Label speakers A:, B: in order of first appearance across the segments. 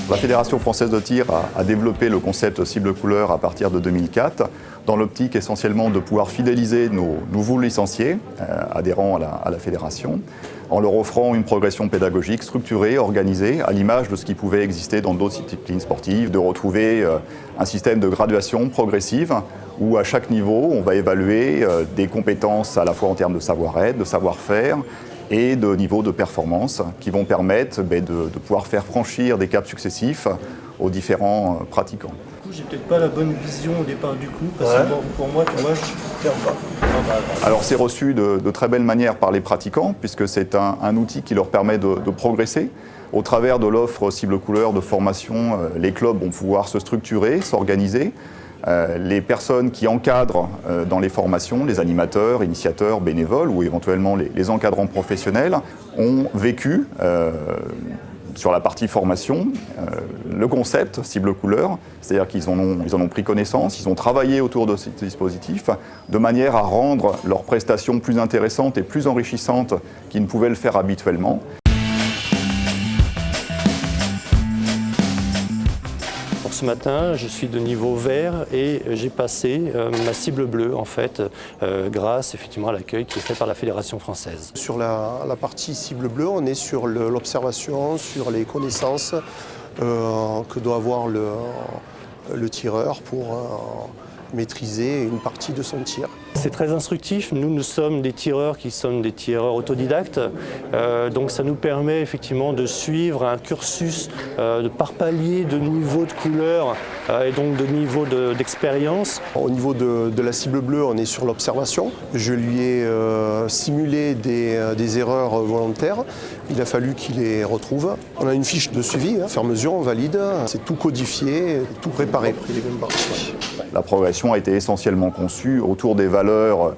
A: La Fédération française de tir a développé le concept cible couleur à partir de 2004, dans l'optique essentiellement de pouvoir fidéliser nos nouveaux licenciés adhérents à la fédération, en leur offrant une progression pédagogique structurée, organisée, à l'image de ce qui pouvait exister dans d'autres disciplines sportives, de retrouver un système de graduation progressive où à chaque niveau on va évaluer des compétences à la fois en termes de savoir-être, de savoir-faire, et de niveau de performance qui vont permettre de pouvoir faire franchir des caps successifs aux différents pratiquants.
B: Du coup, j'ai peut-être pas la bonne vision au départ du coup, parce que bon, pour moi, tu vois, je ne perds pas.
A: Alors c'est reçu de très belle manière par les pratiquants, puisque c'est un outil qui leur permet de progresser. Au travers de l'offre cible couleur de formation, les clubs vont pouvoir se structurer, s'organiser. Les personnes qui encadrent dans les formations, les animateurs, initiateurs, bénévoles ou éventuellement les encadrants professionnels ont vécu sur la partie formation le concept cible couleur, c'est-à-dire qu'ils en ont pris connaissance, ils ont travaillé autour de ce dispositif de manière à rendre leurs prestations plus intéressantes et plus enrichissantes qu'ils ne pouvaient le faire habituellement.
B: Ce matin, je suis de niveau vert et j'ai passé ma cible bleue en fait, grâce effectivement à l'accueil qui est fait par la Fédération française.
C: Sur la partie cible bleue, on est sur l'observation, sur les connaissances que doit avoir le tireur pour maîtriser une partie de son tir.
B: C'est très instructif. Nous sommes des tireurs qui sommes des tireurs autodidactes. Donc ça nous permet effectivement de suivre un cursus par palier de niveau de couleur et donc de niveau d'expérience.
C: Au niveau de la cible bleue, on est sur l'observation. Je lui ai simulé des erreurs volontaires. Il a fallu qu'il les retrouve. On a une fiche de suivi, au fur et à mesure on valide. C'est tout codifié, tout préparé.
A: La progression a été essentiellement conçue autour des valeurs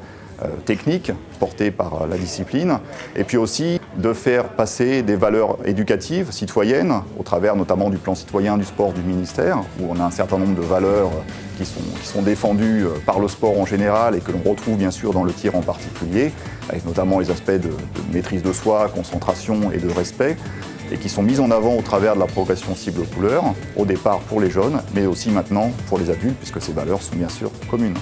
A: techniques portées par la discipline et puis aussi de faire passer des valeurs éducatives, citoyennes, au travers notamment du plan citoyen du sport du ministère, où on a un certain nombre de valeurs qui sont défendues par le sport en général et que l'on retrouve bien sûr dans le tir en particulier, avec notamment les aspects de maîtrise de soi, concentration et de respect, et qui sont mises en avant au travers de la progression cible couleur, au départ pour les jeunes, mais aussi maintenant pour les adultes, puisque ces valeurs sont bien sûr communes.